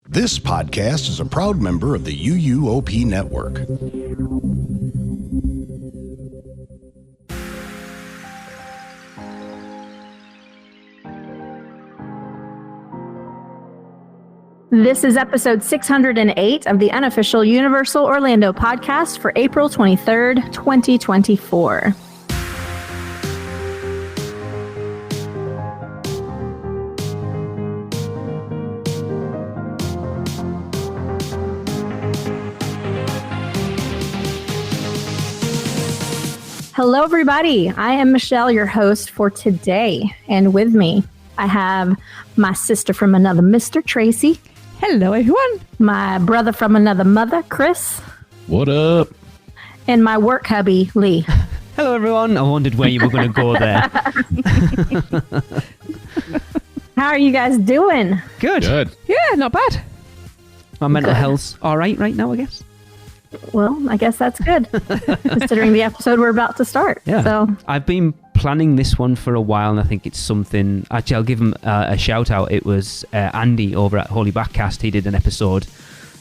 This podcast is a proud member of the UUOP network. This is episode 608 of the unofficial Universal Orlando podcast for April 23rd, 2024. Hello, everybody. I am Michelle, your host for today. And with me, I have my sister from another Mr. Tracy. Hello, everyone. My brother from another mother, Chris. What up? And my work hubby, Lee. Hello, everyone. I wondered where you were going to go there. How are you guys doing? Good. Yeah, not bad. My mental health's all right now, I guess. Well, I guess that's good, considering the episode we're about to start. Yeah. So I've been planning this one for a while, and I think it's something... Actually, I'll give him a shout-out. It was Andy over at Holy Backcast. He did an episode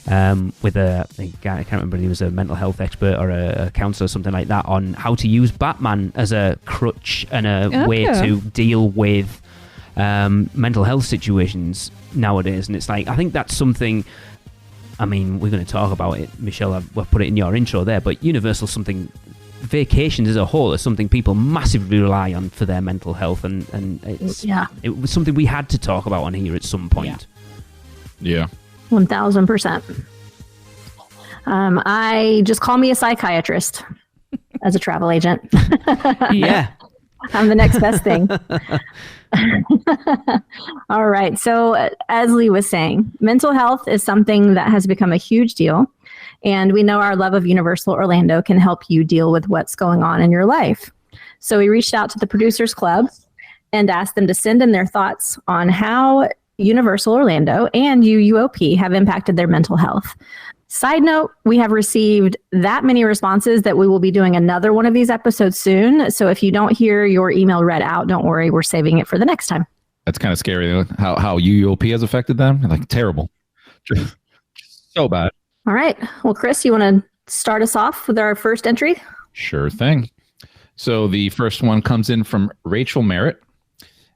with I can't remember if he was a mental health expert or a counsellor or something like that, on how to use Batman as a crutch and a way to deal with mental health situations nowadays. And it's like, I think that's something... I mean, we're going to talk about it, Michelle. I've put it in your intro there, but Universal vacations as a whole is something people massively rely on for their mental health, and it was something we had to talk about on here at some point. Yeah. 1,000%. I just call me a psychiatrist as a travel agent. Yeah. I'm the next best thing. All right. So as Lee was saying, mental health is something that has become a huge deal. And we know our love of Universal Orlando can help you deal with what's going on in your life. So we reached out to the Producers Club and asked them to send in their thoughts on how Universal Orlando and UUOP have impacted their mental health. Side note, we have received that many responses that we will be doing another one of these episodes soon. So if you don't hear your email read out, don't worry, we're saving it for the next time. That's kind of scary, how UUOP has affected them. Like, terrible. Just so bad. All right. Well, Chris, you want to start us off with our first entry? Sure thing. So the first one comes in from Rachel Merritt.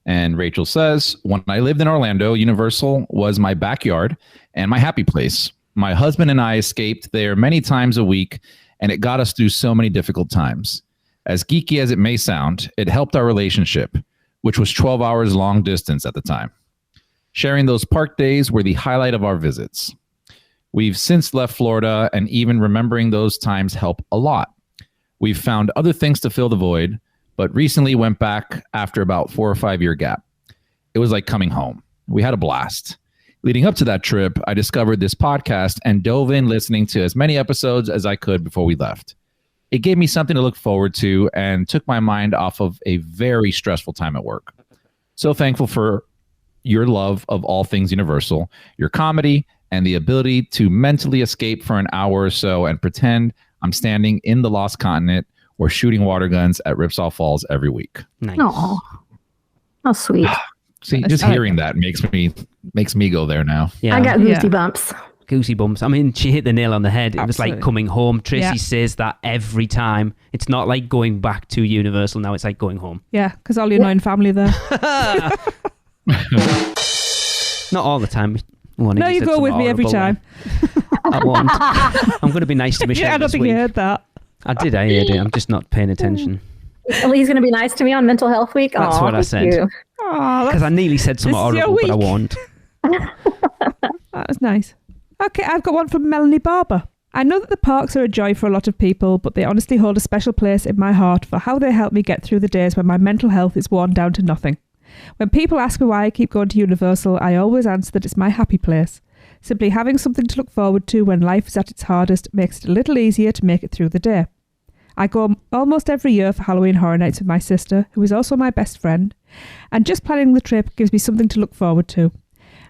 And Rachel says, when I lived in Orlando, Universal was my backyard and my happy place. My husband and I escaped there many times a week, and it got us through so many difficult times. As geeky as it may sound, it helped our relationship, which was 12 hours long distance at the time. Sharing those park days were the highlight of our visits. We've since left Florida, and even remembering those times help a lot. We've found other things to fill the void, but recently went back after about 4 or 5 year gap. It was like coming home. We had a blast. Leading up to that trip, I discovered this podcast and dove in listening to as many episodes as I could before we left. It gave me something to look forward to and took my mind off of a very stressful time at work. So thankful for your love of all things Universal, your comedy, and the ability to mentally escape for an hour or so and pretend I'm standing in the Lost Continent or shooting water guns at Ripsaw Falls every week. Nice. Oh, how sweet. See, just hearing that makes me go there now. Yeah. I got goosey bumps. Goosey bumps. I mean, she hit the nail on the head. It was Absolutely. like coming home. Tracy says that every time. It's not like going back to Universal now. It's like going home. Yeah, because all your annoying family there. Not all the time. No, you go with me every time. I won't. I'm going to be nice to Michelle Yeah, I don't this think week. you heard that. I did. I heard it. I'm just not paying attention. Lee's going to be nice to me on Mental Health Week. That's what I said. Because I nearly said something This is your horrible, but I week. won't. That was nice. Okay, I've got one from Melanie Barber. I know that the parks are a joy for a lot of people, but they honestly hold a special place in my heart for how they help me get through the days when my mental health is worn down to nothing. When people ask me why I keep going to Universal, I always answer that it's my happy place. Simply having something to look forward to when life is at its hardest makes it a little easier to make it through the day. I go almost every year for Halloween Horror Nights with my sister, who is also my best friend, and just planning the trip gives me something to look forward to.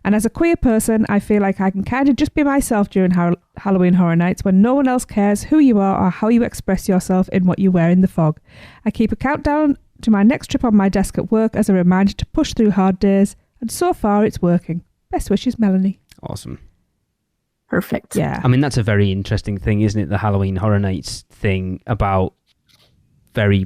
And as a queer person, I feel like I can kind of just be myself during Halloween Horror Nights when no one else cares who you are or how you express yourself in what you wear in the fog. I keep a countdown to my next trip on my desk at work as a reminder to push through hard days, and so far it's working. Best wishes, Melanie. Awesome. Perfect. Yeah. I mean, that's a very interesting thing, isn't it? The Halloween Horror Nights thing about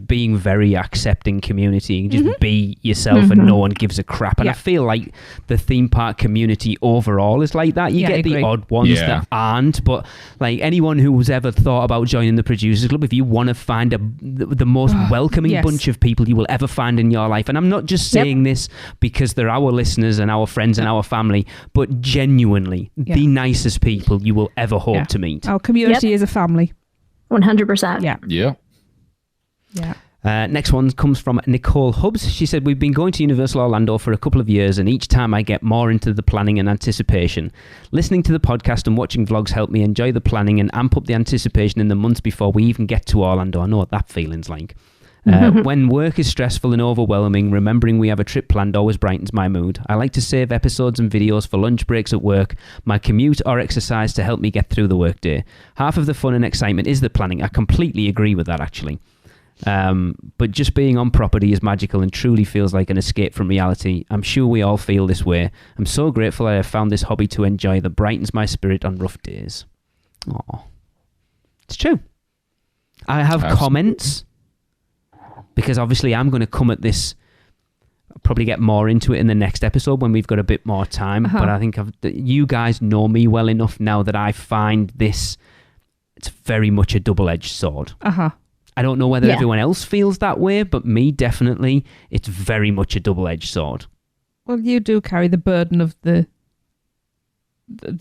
being very accepting community. Just be yourself and no one gives a crap. And I feel like the theme park community overall is like that. You get the odd ones that aren't, but like anyone who's ever thought about joining the Producers Club, if you want to find the most welcoming bunch of people you will ever find in your life, and I'm not just saying this because they're our listeners and our friends and our family, but genuinely the nicest people you will ever hope to meet. Our community is a family. 100%. Yeah. Yeah. Yeah. Next one comes from Nicole Hubbs. She said, we've been going to Universal Orlando for a couple of years, and each time I get more into the planning and anticipation. Listening to the podcast and watching vlogs help me enjoy the planning and amp up the anticipation in the months before we even get to Orlando. I know what that feeling's like. When work is stressful and overwhelming, remembering we have a trip planned always brightens my mood. I like to save episodes and videos for lunch breaks at work, my commute or exercise to help me get through the workday. Half of the fun and excitement is the planning. I completely agree with that, actually. But just being on property is magical and truly feels like an escape from reality. I'm sure we all feel this way. I'm so grateful I have found this hobby to enjoy that brightens my spirit on rough days. Oh, it's true. I have comments because obviously I'm going to come at this. I'll probably get more into it in the next episode when we've got a bit more time. But I think you guys know me well enough now that I find this, it's very much a double-edged sword. I don't know whether everyone else feels that way, but me, definitely, it's very much a double-edged sword. Well, you do carry the burden of the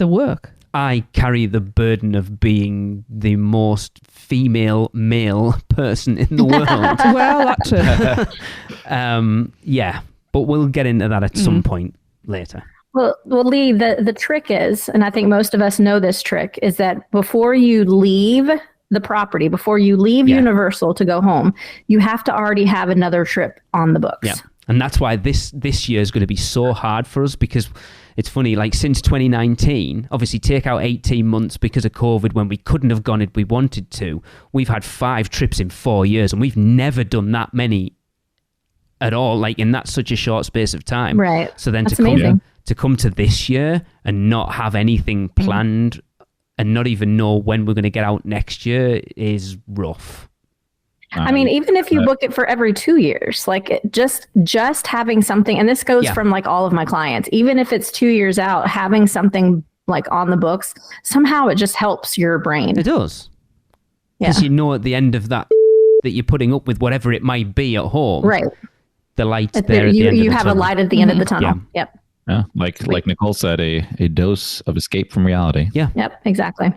work. I carry the burden of being the most female male person in the world. Well, that too. Yeah, but we'll get into that at some point later. Well, Lee, the trick is, and I think most of us know this trick, is that before you leave the property, before you leave Universal to go home, you have to already have another trip on the books. Yeah. And that's why this year is going to be so hard for us, because it's funny, like since 2019, obviously take out 18 months because of COVID when we couldn't have gone if we wanted to, we've had 5 trips in 4 years and we've never done that many at all, like in that such a short space of time. Right. So then That's to amazing. come to this year and not have anything planned and not even know when we're going to get out next year is rough. I mean, even if you book it for every 2 years, like just having something, and this goes from like all of my clients, even if it's 2 years out, having something like on the books, somehow it just helps your brain. It does. Because you know at the end of that you're putting up with whatever it might be at home. Right. The light's there at the end of the You have a light at the end of the tunnel. Yeah. Yep. Yeah, like Nicole said, a dose of escape from reality. Yeah. Yep, exactly.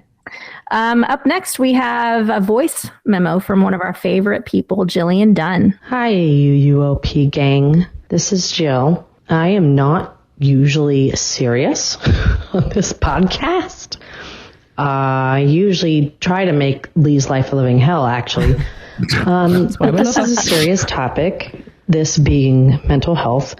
Up next, we have a voice memo from one of our favorite people, Jillian Dunn. Hi, UUOP gang. This is Jill. I am not usually serious on this podcast. I usually try to make Lee's life a living hell, actually. But this is a serious topic, this being mental health.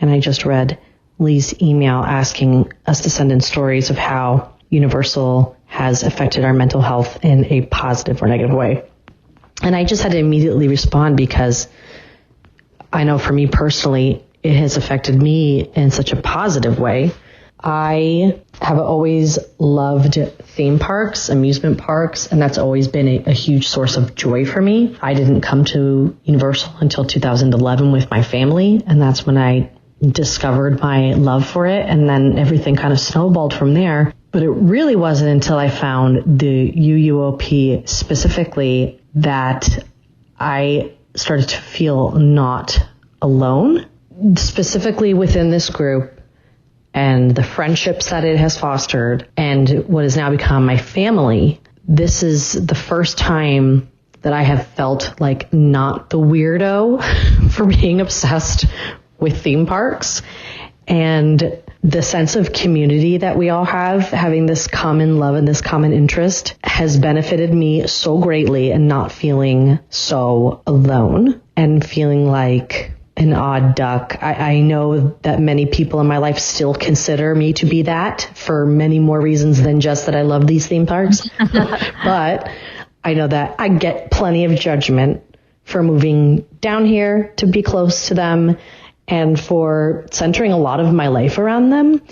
And I just read Lee's email asking us to send in stories of how Universal has affected our mental health in a positive or negative way. And I just had to immediately respond because I know for me personally, it has affected me in such a positive way. I have always loved theme parks, amusement parks, and that's always been a huge source of joy for me. I didn't come to Universal until 2011 with my family, and that's when I discovered my love for it, and then everything kind of snowballed from there. But it really wasn't until I found the UUOP specifically that I started to feel not alone, specifically within this group and the friendships that it has fostered and what has now become my family. This is the first time that I have felt like not the weirdo for being obsessed with theme parks, and the sense of community that we all have, having this common love and this common interest, has benefited me so greatly, and not feeling so alone and feeling like an odd duck. I know that many people in my life still consider me to be that for many more reasons than just that I love these theme parks. But I know that I get plenty of judgment for moving down here to be close to them and for centering a lot of my life around them.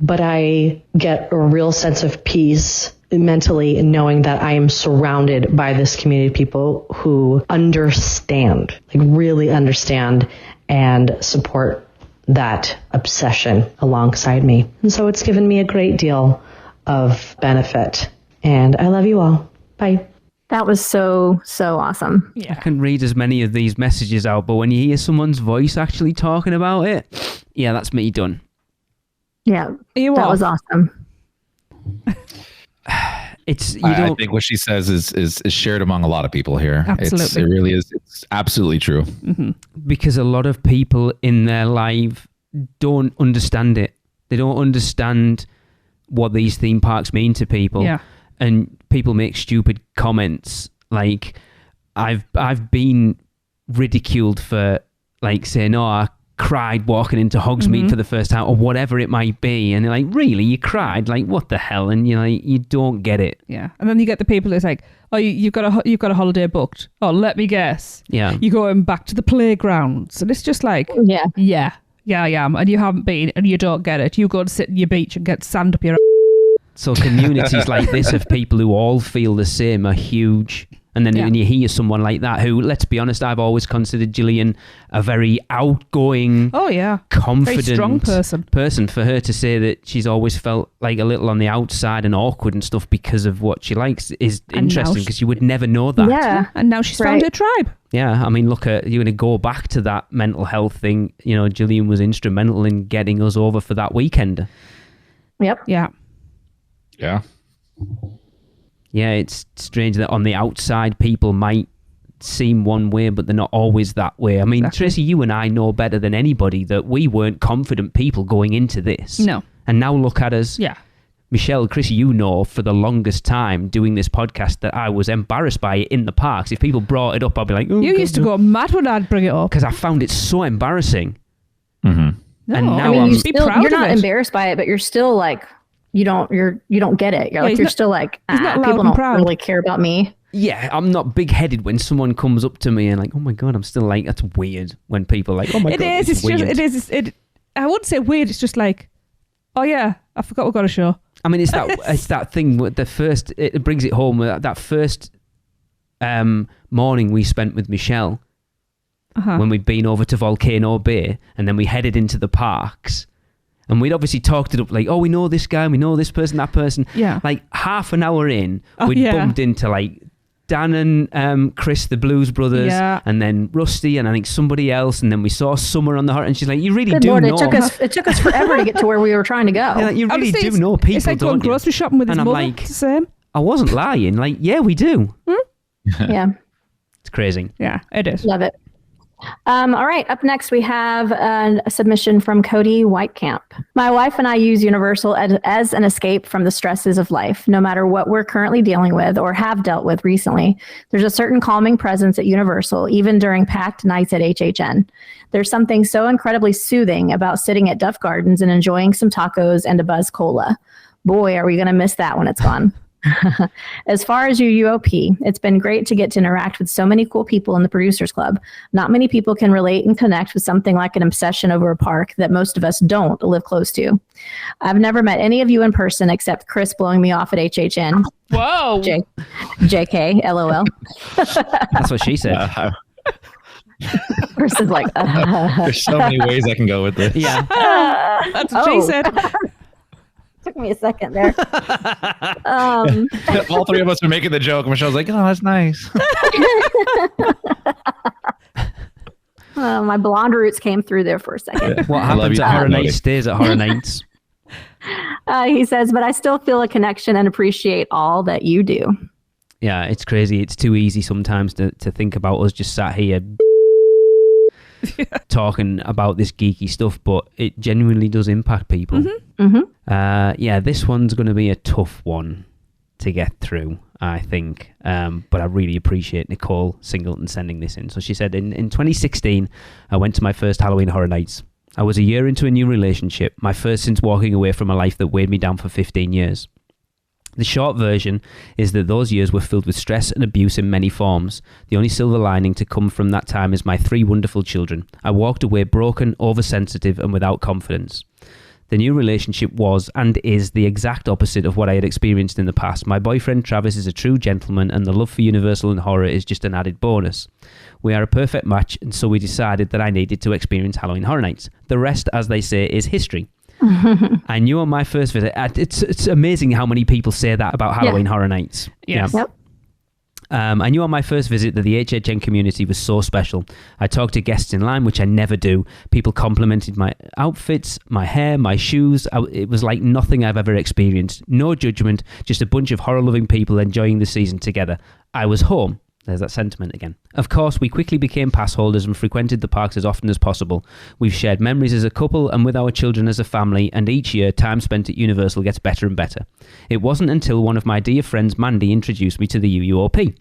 but I get a real sense of peace mentally in knowing that I am surrounded by this community of people who understand, like really understand and support that obsession alongside me. And so it's given me a great deal of benefit. And I love you all. Bye. That was so awesome. Yeah. I can read as many of these messages out, but when you hear someone's voice actually talking about it, yeah, that's me done. Yeah, You that are. was awesome. It's I think what she says is shared among a lot of people here. Absolutely. It really is. It's absolutely true. because a lot of people in their life don't understand it. They don't understand what these theme parks mean to people. Yeah. And people make stupid comments. Like, I've been ridiculed for like saying, "Oh, I cried walking into Hogsmeade for the first time," or whatever it might be. And they're like, "Really? You cried? Like, what the hell?" And you're like, you don't get it. Yeah. And then you get the people that's like, "Oh, you've got a holiday booked. Oh, let me guess. Yeah. You're going back to the playgrounds." And it's just like, Yeah. yeah, I am. And you haven't been and you don't get it. You go and sit on your beach and get sand up your So communities like this of people who all feel the same are huge. And then when you hear someone like that, who, let's be honest, I've always considered Gillian a very outgoing, confident, very strong person. For her to say that she's always felt like a little on the outside and awkward and stuff because of what she likes is interesting, because you would never know that. Yeah. And now she's found her tribe. Yeah, I mean, look at, you're going to go back to that mental health thing. You know, Gillian was instrumental in getting us over for that weekend. Yep. Yeah. Yeah. Yeah, it's strange that on the outside people might seem one way, but they're not always that way. I mean, Tracy, you and I know better than anybody that we weren't confident people going into this. No. And now look at us. Yeah. Michelle, Chris, you know for the longest time doing this podcast that I was embarrassed by it in the parks. If people brought it up, I'd be like, "Oh, You used to go mad when I'd bring it up. because I found it so embarrassing." Mm-hmm. No, And now I mean, I'm- you're not embarrassed by it, but you're still like, you don't get it. You're he's you're not- still like, he's not loud people and don't proud. really care about me. Yeah, I'm not big-headed when someone comes up to me and like, "Oh my God," I'm still like, that's weird when people are like, "Oh my It God, is. it's It's weird." just. It is. I wouldn't say weird. It's just like, oh yeah, I forgot we've got a show. I mean, it's that thing with the first. It brings it home. That first morning we spent with Michelle when we'd been over to Volcano Bay, and then we headed into the parks, and we'd obviously talked it up like, "Oh, we know this guy, we know this person, that person." Yeah. Like half an hour in, Oh, we'd yeah. bumped into like Dan and Chris, the Blues Brothers, Yeah. and then Rusty, and I think somebody else, and then we saw Summer on the heart, and she's like, "You really Good do Lord, know." it took us forever to get to where we were trying to go. Yeah, like, you really Honestly, do know people, It's like going don't you? grocery shopping with his And I'm mother. like- It's the same. I wasn't lying. Like, yeah, we do. Yeah, It's crazy. Yeah, it is. love it. All right, up next we have a submission from Cody Whitecamp. My wife and I use Universal as an escape from the stresses of life. No matter what we're currently dealing with or have dealt with recently, there's a certain calming presence at Universal, even during packed nights at HHN. There's something so incredibly soothing about sitting at Duff Gardens and enjoying some tacos and a Buzz Cola. Boy, are we going to miss that when it's gone. As far as UUOP, it's been great to get to interact with so many cool people in the Producers Club. Not many people can relate and connect with something like an obsession over a park that most of us don't live close to. I've never met any of you in person except Chris blowing me off at HHN. Whoa. JK, LOL. That's what she said. Chris is like, There's so many ways I can go with this. Yeah. That's what she said. took me a second there. All three of us were making the joke. Michelle's like, "Oh, that's nice." My blonde roots came through there for a second. What I love happens you, at Horror Modi. Nights stays at Horror Nights. He says, but I still feel a connection and appreciate all that you do. Yeah, it's crazy. It's too easy sometimes to think about us just sat here talking about this geeky stuff, but it genuinely does impact people. Yeah, this one's going to be a tough one to get through, I think. But I really appreciate Nicole Singleton sending this in. So she said, in 2016, I went to my first Halloween Horror Nights. I was a year into a new relationship, my first since walking away from a life that weighed me down for 15 years. The short version is that those years were filled with stress and abuse in many forms. The only silver lining to come from that time is my 3 wonderful children. I walked away broken, oversensitive, and without confidence. The new relationship was and is the exact opposite of what I had experienced in the past. My boyfriend Travis is a true gentleman, and the love for Universal and horror is just an added bonus. We are a perfect match, and so we decided that I needed to experience Halloween Horror Nights. The rest, as they say, is history. I knew on my first visit, it's amazing how many people say that about Halloween Horror Nights. Yes. Yep. I knew on my first visit that the HHN community was so special. I talked to guests in line, which I never do. People complimented my outfits, my hair, my shoes. It was like nothing I've ever experienced. No judgment, just a bunch of horror-loving people enjoying the season together. I was home. There's that sentiment again. Of course, we quickly became pass holders and frequented the parks as often as possible. We've shared memories as a couple and with our children as a family, and each year, time spent at Universal gets better and better. It wasn't until one of my dear friends, Mandy, introduced me to the UUOP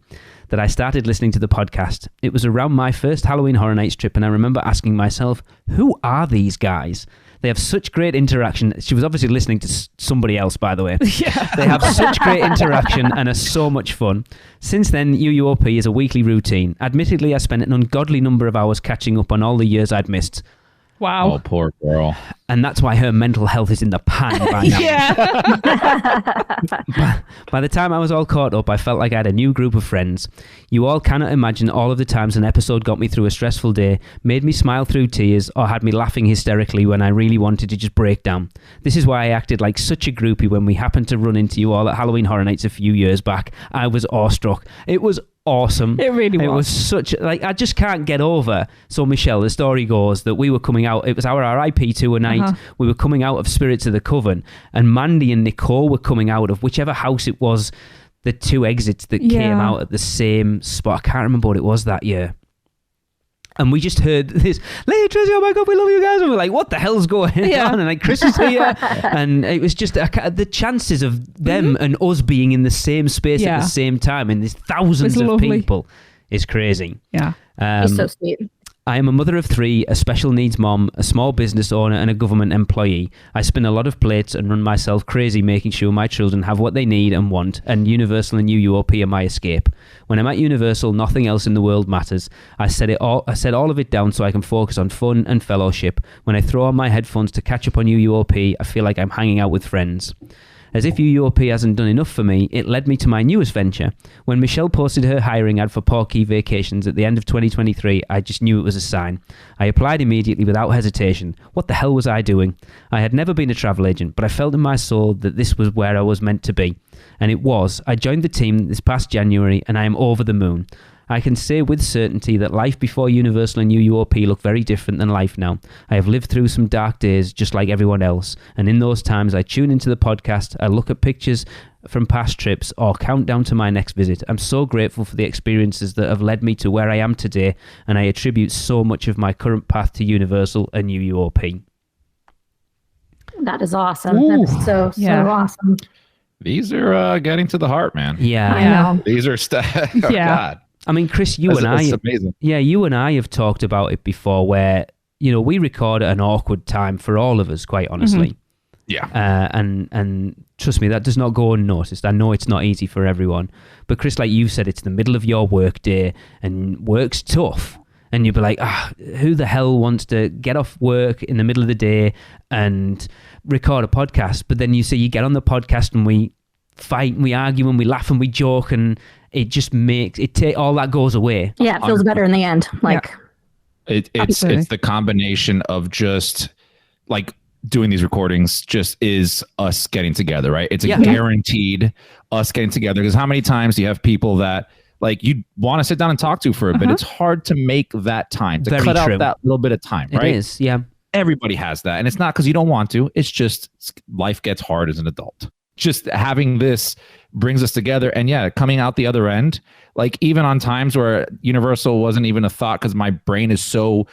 that I started listening to the podcast. It was around my first Halloween Horror Nights trip, and I remember asking myself, who are these guys? They have such great interaction. She was obviously listening to somebody else, by the way. Yeah. They have such great interaction and are so much fun. Since then, UUOP is a weekly routine. Admittedly, I spent an ungodly number of hours catching up on all the years I'd missed. Wow. Oh, poor girl. And that's why her mental health is in the pan by now. Yeah. By the time I was all caught up, I felt like I had a new group of friends. You all cannot imagine all of the times an episode got me through a stressful day, made me smile through tears, or had me laughing hysterically when I really wanted to just break down. This is why I acted like such a groupie when we happened to run into you all at Halloween Horror Nights a few years back. I was awestruck. It was awesome. It really was. It was such, like, I just can't get over. So, Michelle, the story goes that we were coming out, it was our RIP tour night. We were coming out of Spirits of the Coven, and Mandy and Nicole were coming out of whichever house it was, the two exits that came out at the same spot. I can't remember what it was that year. And we just heard this, Lady Tracy, oh my God, we love you guys. And we're like, what the hell's going on? And like, Chris is here. And it was just the chances of them and us being in the same space at the same time, and there's thousands of people, is crazy. Yeah. He's so sweet. I am a mother of three, a special needs mom, a small business owner, and a government employee. I spin a lot of plates and run myself crazy making sure my children have what they need and want, and Universal and UUOP are my escape. When I'm at Universal, nothing else in the world matters. I set all of it down so I can focus on fun and fellowship. When I throw on my headphones to catch up on UUOP, I feel like I'm hanging out with friends. As if UUOP hasn't done enough for me, it led me to my newest venture. When Michelle posted her hiring ad for Portkey Vacations at the end of 2023, I just knew it was a sign. I applied immediately without hesitation. What the hell was I doing? I had never been a travel agent, but I felt in my soul that this was where I was meant to be. And it was. I joined the team this past January, and I am over the moon. I can say with certainty that life before Universal and UUOP look very different than life now. I have lived through some dark days just like everyone else, and in those times I tune into the podcast, I look at pictures from past trips or count down to my next visit. I'm so grateful for the experiences that have led me to where I am today, and I attribute so much of my current path to Universal and UUOP. That is awesome. That is so awesome. These are getting to the heart, man. Yeah. I know. These are God. I mean, Chris, you and I have talked about it before where, you know, we record at an awkward time for all of us, quite honestly. Yeah. And trust me, that does not go unnoticed. I know it's not easy for everyone. But Chris, like you said, it's the middle of your work day and work's tough. And you'd be like, who the hell wants to get off work in the middle of the day and record a podcast? But then you get on the podcast and we fight and we argue and we laugh and we joke, and it just makes all that goes away. Yeah, it feels better in the end. Like it's the combination of just like doing these recordings just is us getting together, right? It's a guaranteed us getting together, because how many times do you have people that like you want to sit down and talk to for a bit? It's hard to make that time, to cut out that little bit of time, right? It is, yeah. Everybody has that. And it's not because you don't want to. It's just life gets hard as an adult. Just having this brings us together. And coming out the other end, like even on times where Universal wasn't even a thought because my brain is so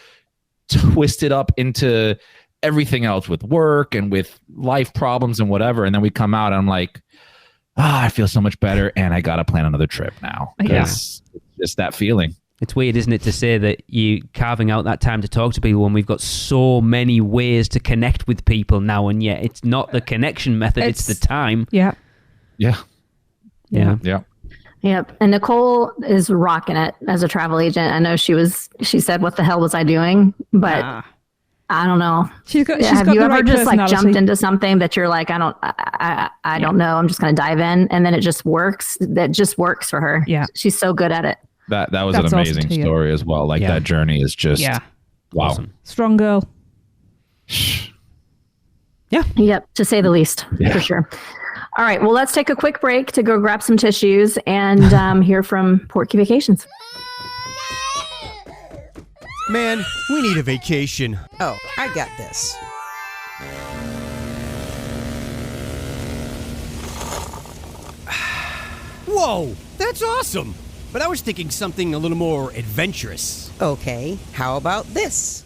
twisted up into everything else with work and with life problems and whatever. And then we come out and I'm like, I feel so much better. And I got to plan another trip now. It's just that feeling. It's weird, isn't it, to say that you carving out that time to talk to people when we've got so many ways to connect with people now, and yet it's not the connection method, it's the time. Yeah. Yep. And Nicole is rocking it as a travel agent. I know she said, what the hell was I doing? But I don't know. She's Have got you the ever right just like personality. jumped into something that you're like, I don't know. I'm just going to dive in, and then it just works. That just works for her. Yeah. She's so good at it. That was That's an awesome amazing to hear. story as well. Like that journey is just wow. Awesome. Strong girl. Yep, to say the least, for sure. All right, well, let's take a quick break to go grab some tissues and hear from Porky Vacations. Man, we need a vacation. Oh, I got this. Whoa, that's awesome. But I was thinking something a little more adventurous. Okay, how about this?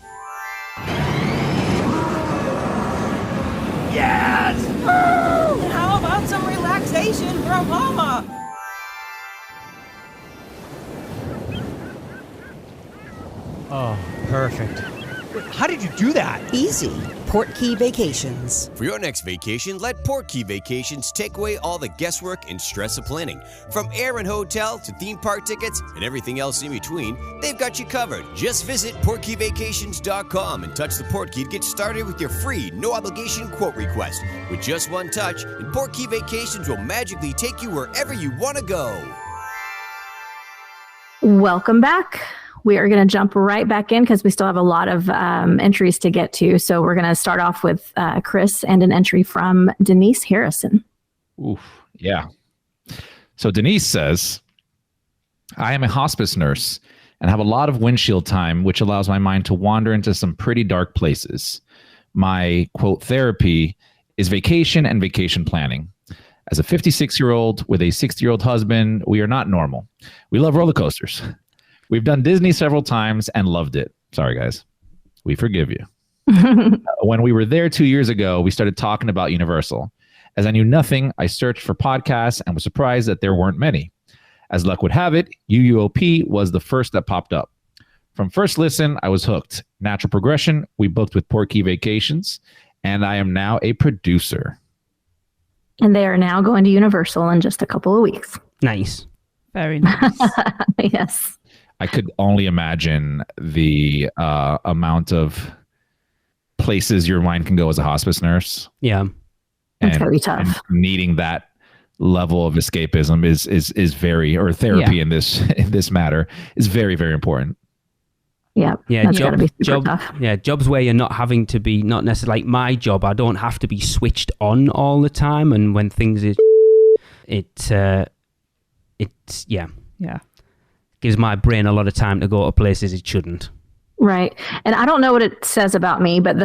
Yes! And how about some relaxation from Mama? Oh, perfect. How did you do that? Easy. Portkey Vacations. For your next vacation, let Portkey Vacations take away all the guesswork and stress of planning. From air and hotel to theme park tickets and everything else in between, they've got you covered. Just visit PortkeyVacations.com and touch the Portkey to get started with your free, no-obligation quote request. With just one touch, and Portkey Vacations will magically take you wherever you want to go. Welcome back. We are going to jump right back in because we still have a lot of entries to get to. So we're going to start off with Chris and an entry from Denise Harrison. Oof. Yeah. So Denise says, I am a hospice nurse and have a lot of windshield time, which allows my mind to wander into some pretty dark places. My quote therapy is vacation and vacation planning. As a 56-year-old with a 60-year-old husband, we are not normal. We love roller coasters. We've done Disney several times and loved it. Sorry, guys. We forgive you. When we were there 2 years ago, we started talking about Universal. As I knew nothing, I searched for podcasts and was surprised that there weren't many. As luck would have it, UUOP was the first that popped up. From first listen, I was hooked. Natural progression, we booked with Portkey Vacations, and I am now a producer. And they are now going to Universal in just a couple of weeks. Nice. Very nice. Yes. I could only imagine the amount of places your mind can go as a hospice nurse. Yeah. It's gotta be tough. And needing that level of escapism is very, or therapy in this matter is very, very important. Yeah. That's gotta be super tough. Yeah, jobs where you're not having to be, not necessarily like my job, I don't have to be switched on all the time, and when things is it's gives my brain a lot of time to go to places it shouldn't. Right. And I don't know what it says about me, but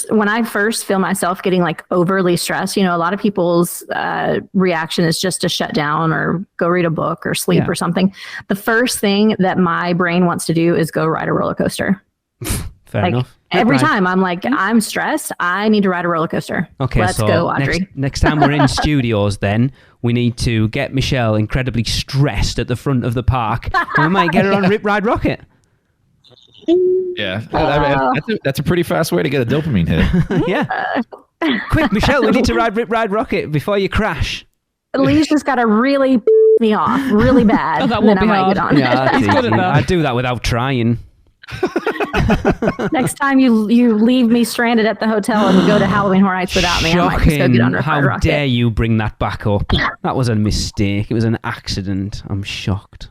when I first feel myself getting like overly stressed, a lot of people's reaction is just to shut down or go read a book or sleep or something. The first thing that my brain wants to do is go ride a roller coaster. Fair enough. Every time I'm like, I'm stressed, I need to ride a roller coaster. Okay, let's go, Audrey. Next time we're in studios, then we need to get Michelle incredibly stressed at the front of the park. And we might get her on Rip Ride Rocket. Yeah, that's a pretty fast way to get a dopamine hit. Yeah. Quick, Michelle, we need to ride Rip Ride Rocket before you crash. Lee's just got to really me off really bad. Oh, that and won't then be I might hard. get on. Yeah, He's good at that. I do that without trying. Next time you leave me stranded at the hotel and go to Halloween Horror Nights without me, I might just go get on Rip Ride How Rocket. dare you bring that back up? That was a mistake. It was an accident. I'm shocked.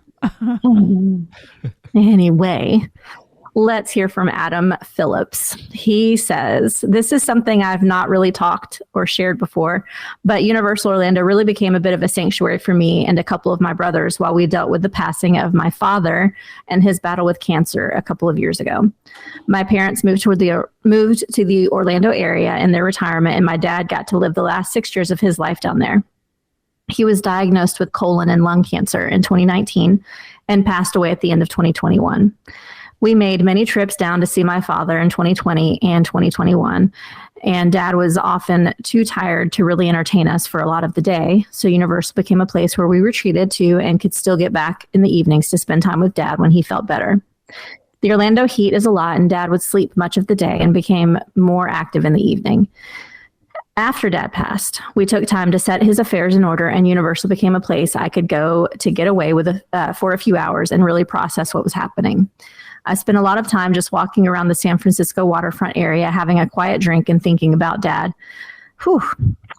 Anyway, let's hear from Adam Phillips. He says, this is something I've not really talked or shared before, but Universal Orlando really became a bit of a sanctuary for me and a couple of my brothers while we dealt with the passing of my father and his battle with cancer a couple of years ago. My parents moved to the Orlando area in their retirement, and my dad got to live the last 6 years of his life down there. He was diagnosed with colon and lung cancer in 2019 and passed away at the end of 2021. We made many trips down to see my father in 2020 and 2021, and Dad was often too tired to really entertain us for a lot of the day, so Universal became a place where we retreated to and could still get back in the evenings to spend time with Dad when he felt better. The Orlando heat is a lot, and Dad would sleep much of the day and became more active in the evening. After Dad passed, we took time to set his affairs in order, and Universal became a place I could go to get away with for a few hours and really process what was happening. I spent a lot of time just walking around the San Francisco waterfront area, having a quiet drink and thinking about Dad. Whew,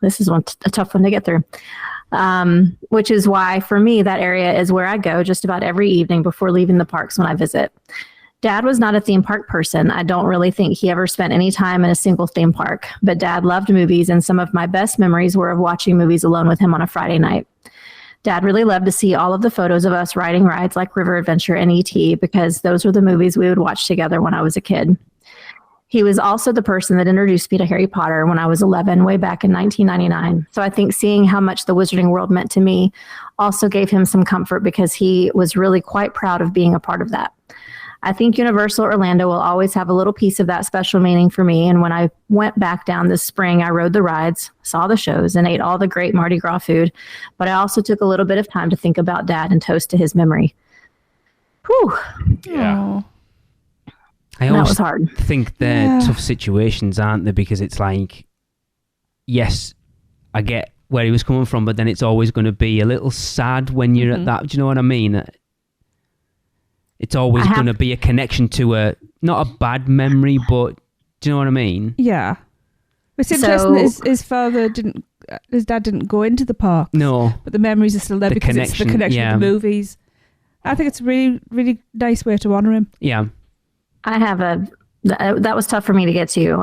this is a tough one to get through. Which is why, for me, that area is where I go just about every evening before leaving the parks when I visit. Dad was not a theme park person. I don't really think he ever spent any time in a single theme park, but Dad loved movies, and some of my best memories were of watching movies alone with him on a Friday night. Dad really loved to see all of the photos of us riding rides like River Adventure and E.T. because those were the movies we would watch together when I was a kid. He was also the person that introduced me to Harry Potter when I was 11, way back in 1999. So I think seeing how much the Wizarding World meant to me also gave him some comfort because he was really quite proud of being a part of that. I think Universal Orlando will always have a little piece of that special meaning for me. And when I went back down this spring, I rode the rides, saw the shows, and ate all the great Mardi Gras food. But I also took a little bit of time to think about Dad and toast to his memory. Whew. Yeah. I that always was hard. think they're tough situations, aren't they? Because it's like, yes, I get where he was coming from, but then it's always going to be a little sad when you're at that. Do you know what I mean? It's always going to be a connection to not a bad memory, but do you know what I mean? Yeah. It's interesting that his dad didn't go into the park. No. But the memories are still there because it's the connection to the movies. I think it's a really, really nice way to honour him. Yeah. I have that was tough for me to get to.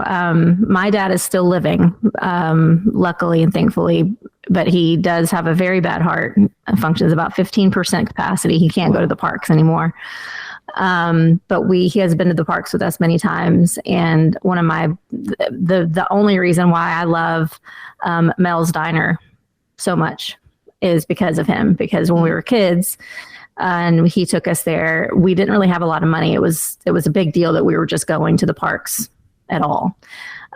My dad is still living, luckily and thankfully, but he does have a very bad heart. Functions about 15% capacity. He can't go to the parks anymore. But he has been to the parks with us many times. And one of the only reason why I love Mel's Diner so much is because of him. Because when we were kids, and he took us there, we didn't really have a lot of money. It was a big deal that we were just going to the parks at all.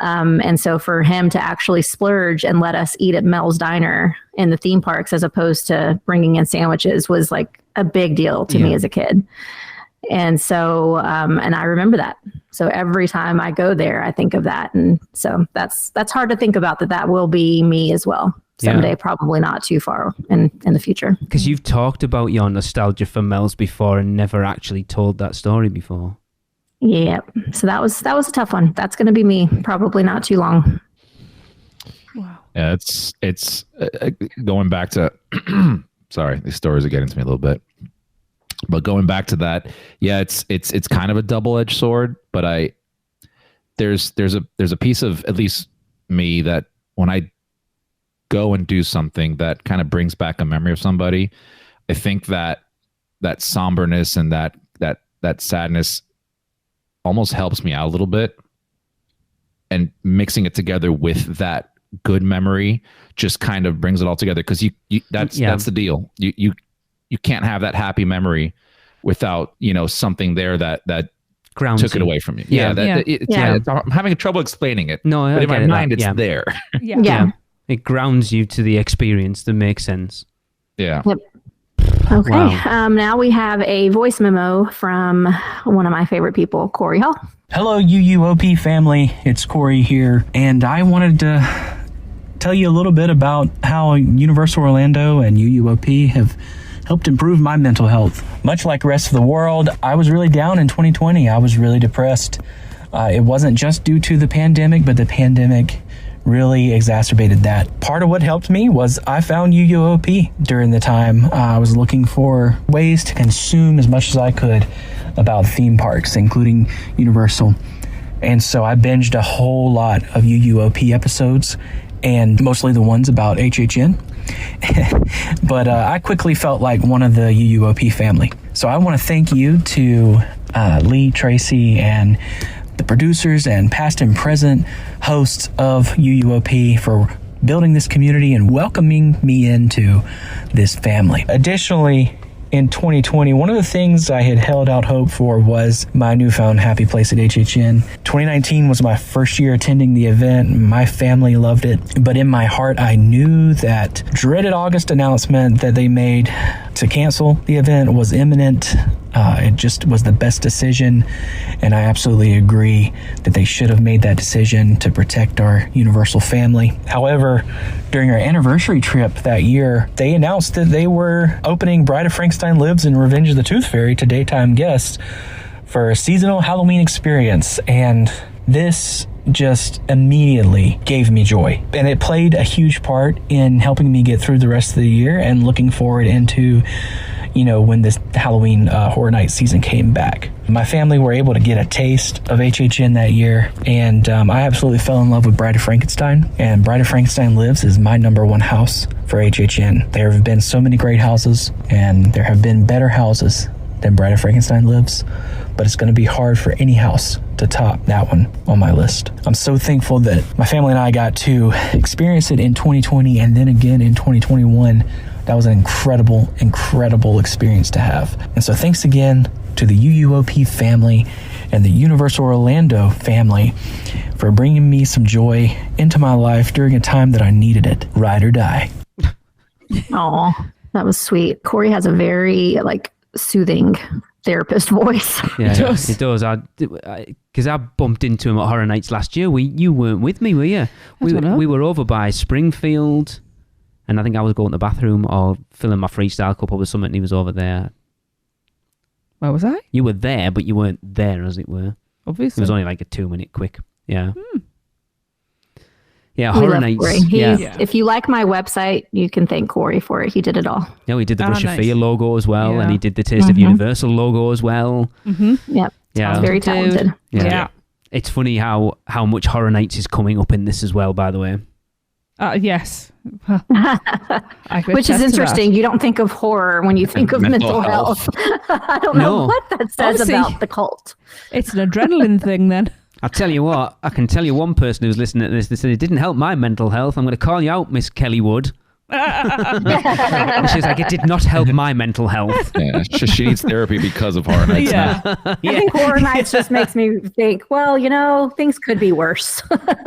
And so for him to actually splurge and let us eat at Mel's Diner in the theme parks as opposed to bringing in sandwiches was like a big deal to me as a kid. And so, and I remember that. So every time I go there, I think of that. And so that's hard to think about that will be me as well. Someday, probably not too far in the future. Because you've talked about your nostalgia for Mel's before and never actually told that story before. Yeah. So that was a tough one. That's going to be me. Probably not too long. Wow. Yeah, it's going back to. Sorry, these stories are getting to me a little bit. But going back to that, yeah, it's kind of a double-edged sword. But there's a piece of at least me that when I go and do something that kind of brings back a memory of somebody, I think that somberness and that sadness almost helps me out a little bit, and mixing it together with that good memory just kind of brings it all together. Because that's the deal. You can't have that happy memory without something there that grounds took it away from you. I'm having trouble explaining it. No, but in my mind, it's there. Yeah. It grounds you to the experience. That makes sense. Yeah. Yep. Okay. Wow. Now we have a voice memo from one of my favorite people, Corey Hall. Hello, UUOP family. It's Corey here, and I wanted to tell you a little bit about how Universal Orlando and UUOP have helped improve my mental health. Much like the rest of the world, I was really down in 2020. I was really depressed. It wasn't just due to the pandemic, but the pandemic really exacerbated that. Part of what helped me was I found UUOP during the time. I was looking for ways to consume as much as I could about theme parks, including Universal. And so I binged a whole lot of UUOP episodes, and mostly the ones about HHN. But I quickly felt like one of the UUOP family. So I want to thank you to Lee, Tracy, and the producers and past and present hosts of UUOP for building this community and welcoming me into this family. Additionally, in 2020, one of the things I had held out hope for was my newfound happy place at HHN. 2019 was my first year attending the event. My family loved it. But in my heart, I knew that dreaded August announcement that they made to cancel the event was imminent. It just was the best decision, and I absolutely agree that they should have made that decision to protect our Universal family. However, during our anniversary trip that year, they announced that they were opening Bride of Frankenstein Lives and Revenge of the Tooth Fairy to daytime guests for a seasonal Halloween experience, and this just immediately gave me joy. And it played a huge part in helping me get through the rest of the year and looking forward into, when this Halloween Horror Night season came back. My family were able to get a taste of HHN that year, and I absolutely fell in love with Bride of Frankenstein. And Bride of Frankenstein Lives is my number one house for HHN. There have been so many great houses, and there have been better houses than Bride of Frankenstein Lives, but it's going to be hard for any house to top that one on my list. I'm so thankful that my family and I got to experience it in 2020 and then again in 2021. That was an incredible experience to have. And so thanks again to the UUOP family and the Universal Orlando family for bringing me some joy into my life during a time that I needed it. Ride or die. Oh, that was sweet. Corey has a very soothing therapist voice. Yeah, it does. Because I bumped into him at Horror Nights last year. You weren't with me, were you? We were over by Springfield, and I think I was going to the bathroom or filling my freestyle cup up with something, and he was over there. Where was I? You were there, but you weren't there, as it were. Obviously. It was only like a 2-minute quick. Yeah. Yeah, We Horror love Nights. Corey. If you like my website, you can thank Corey for it. He did it all. Yeah, he did the Rush of nice. Fear logo as well, Yeah. and he did the Taste of Universal logo as well. Yep. Yeah. Very talented. Yeah. It's funny how much Horror Nights is coming up in this as well, by the way. Yes. Which is interesting. You don't think of horror when you think of mental health. I don't know what that says about the cult. It's an adrenaline thing then. I'll tell you what, I can tell you one person who's listening to this that said it didn't help my mental health. I'm going to call you out, Miss Kelly Wood. She's like, it did not help my mental health. Yeah, she needs therapy because of Horror Nights. Yeah. I think Horror Nights just makes me think, well, things could be worse.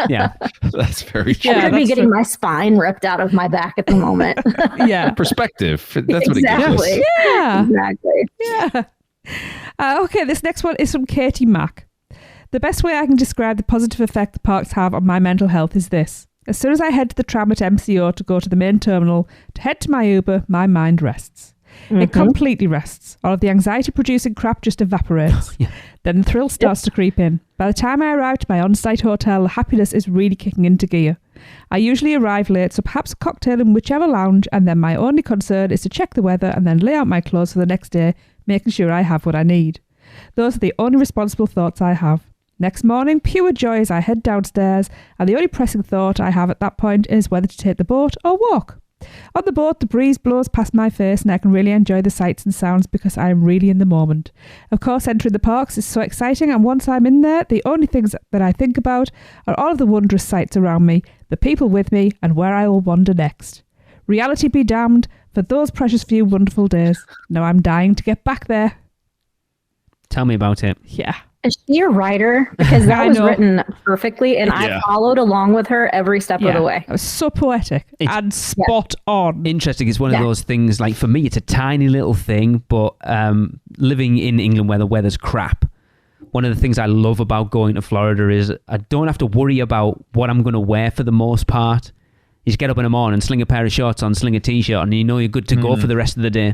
Yeah. That's very true. I could be getting my spine ripped out of my back at the moment. Yeah. Perspective. That's what it gives Exactly. us. Yeah. Exactly. Yeah. Okay, this next one is from Katie Mack. The best way I can describe the positive effect the parks have on my mental health is this. As soon as I head to the tram at MCO to go to the main terminal to head to my Uber, my mind rests. It completely rests. All of the anxiety-producing crap just evaporates. Then the thrill starts to creep in. By the time I arrive to my on-site hotel, the happiness is really kicking into gear. I usually arrive late, so perhaps a cocktail in whichever lounge, and then my only concern is to check the weather and then lay out my clothes for the next day, making sure I have what I need. Those are the only responsible thoughts I have. Next morning, pure joy as I head downstairs, and the only pressing thought I have at that point is whether to take the boat or walk. On the boat, the breeze blows past my face and I can really enjoy the sights and sounds because I am really in the moment. Of course, entering the parks is so exciting, and once I'm in there, the only things that I think about are all of the wondrous sights around me, the people with me, and where I will wander next. Reality be damned for those precious few wonderful days. Now I'm dying to get back there. Tell me about it. Yeah. Is she a writer? Because that was written perfectly, and I followed along with her every step of the way. It was so poetic and spot on. Interesting. It's one of those things, like for me, it's a tiny little thing, but living in England where the weather's crap, one of the things I love about going to Florida is I don't have to worry about what I'm going to wear for the most part. You just get up in the morning, sling a pair of shorts on, sling a t-shirt, and you know you're good to go for the rest of the day.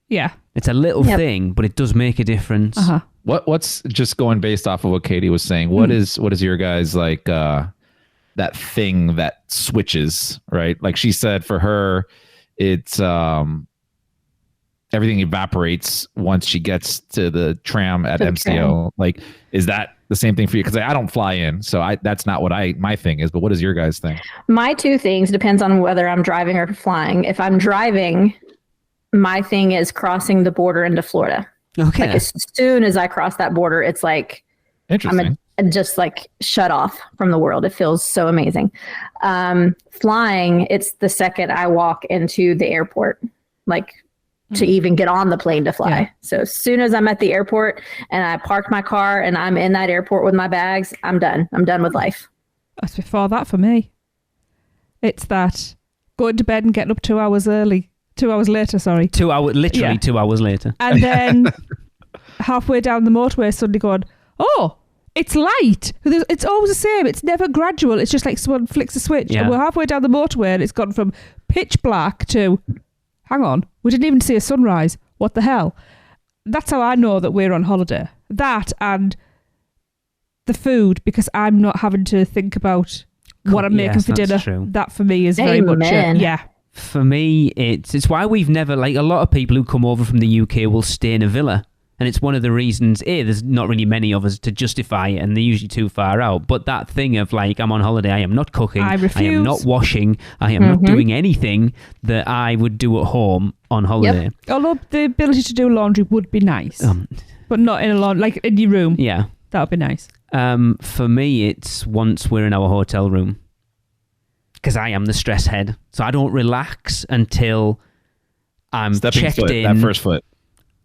Yeah. It's a little thing, but it does make a difference. Uh-huh. What's just going based off of what Katie was saying? What is your guys like that thing that switches, right? Like she said, for her, it's everything evaporates once she gets to the tram at MCO. Like, is that the same thing for you? Because I don't fly in, so that's not what my thing is. But what is your guys' thing? My two things depends on whether I'm driving or flying. If I'm driving, my thing is crossing the border into Florida. Okay. Like as soon as I cross that border, it's like interesting. I'm just like shut off from the world. It feels so amazing. Flying, it's the second I walk into the airport, like to even get on the plane to fly. Yeah. So as soon as I'm at the airport and I park my car and I'm in that airport with my bags, I'm done. I'm done with life. That's before that for me. It's that going to bed and getting up 2 hours early. 2 hours later, sorry. 2 hours, literally 2 hours later. And then halfway down the motorway, suddenly going, oh, it's light. It's always the same. It's never gradual. It's just like someone flicks a switch. Yeah. And we're halfway down the motorway and it's gone from pitch black to, hang on, we didn't even see a sunrise. What the hell? That's how I know that we're on holiday. that and the food, because I'm not having to think about what I'm making for dinner. True. That for me is very much yeah. For me, it's why we've never, like, a lot of people who come over from the UK will stay in a villa. And it's one of the reasons, there's not really many of us to justify it, and they're usually too far out. But that thing of, like, I'm on holiday, I am not cooking, I am not washing, I am not doing anything that I would do at home on holiday. Yep. Although the ability to do laundry would be nice. But not in a like in your room. Yeah. That would be nice. For me, it's once we're in our hotel room. Because I am the stress head. So I don't relax until I'm checked in. That first foot.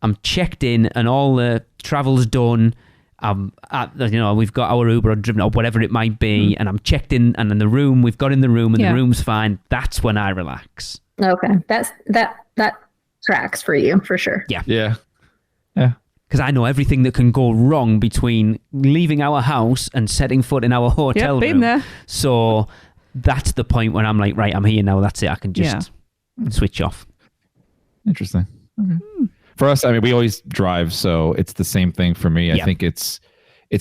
I'm checked in and all the travel's done. We've got our Uber or driven or whatever it might be, and I'm checked in, and in the room, we've got in the room, and the room's fine. That's when I relax. Okay. That tracks for you, for sure. Yeah. Yeah. Yeah. Because I know everything that can go wrong between leaving our house and setting foot in our hotel room. Been there. So that's the point when I'm like, right, I'm here now. That's it. I can just switch off. Interesting. Okay. For us, I mean, we always drive, so it's the same thing for me. I think it's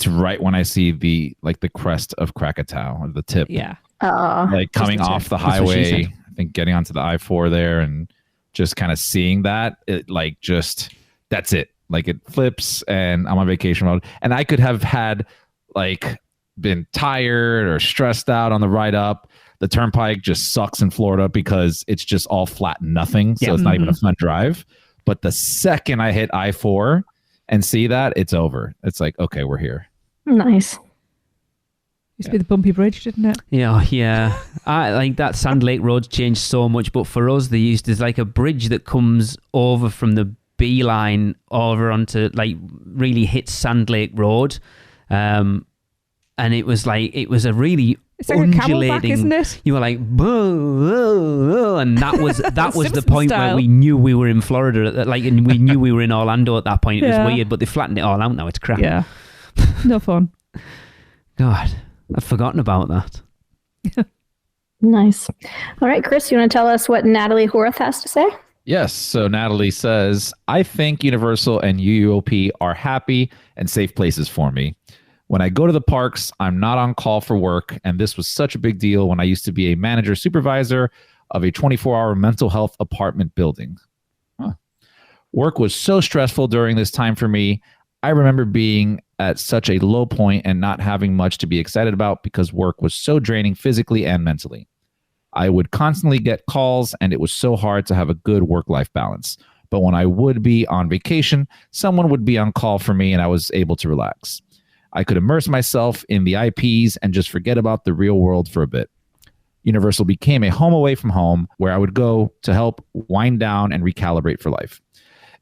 right when I see the crest of Krakatoa, or the tip. Yeah. Like coming off the highway, I think getting onto the I-4 there and just kind of seeing that, that's it. Like it flips and I'm on vacation mode. And I could have had been tired or stressed out on the ride up. The turnpike just sucks in Florida because it's just all flat and nothing. So it's not even a fun drive. But the second I hit I-4 and see that, it's over. It's like, okay, we're here. Nice. Used to be the bumpy bridge, didn't it? Yeah. I like that. Sand Lake Road's changed so much, but for us, there's like a bridge that comes over from the B line over onto really hits Sand Lake Road, and it was a really undulating. Camelback, isn't it? You were like, whoa, and that was the point where we knew we were in Florida, and we knew we were in Orlando at that point. It was weird, but they flattened it all out now. It's crap. Yeah, no fun. God, I've forgotten about that. Nice. All right, Chris, you want to tell us what Natalie Horth has to say? Yes. So Natalie says, I think Universal and UUOP are happy and safe places for me. When I go to the parks, I'm not on call for work, and this was such a big deal when I used to be a manager supervisor of a 24-hour mental health apartment building. Work was so stressful during this time for me. I remember being at such a low point and not having much to be excited about because work was so draining physically and mentally. I would constantly get calls, and it was so hard to have a good work-life balance. But when I would be on vacation, someone would be on call for me, and I was able to relax. I could immerse myself in the IPs and just forget about the real world for a bit. Universal became a home away from home where I would go to help wind down and recalibrate for life.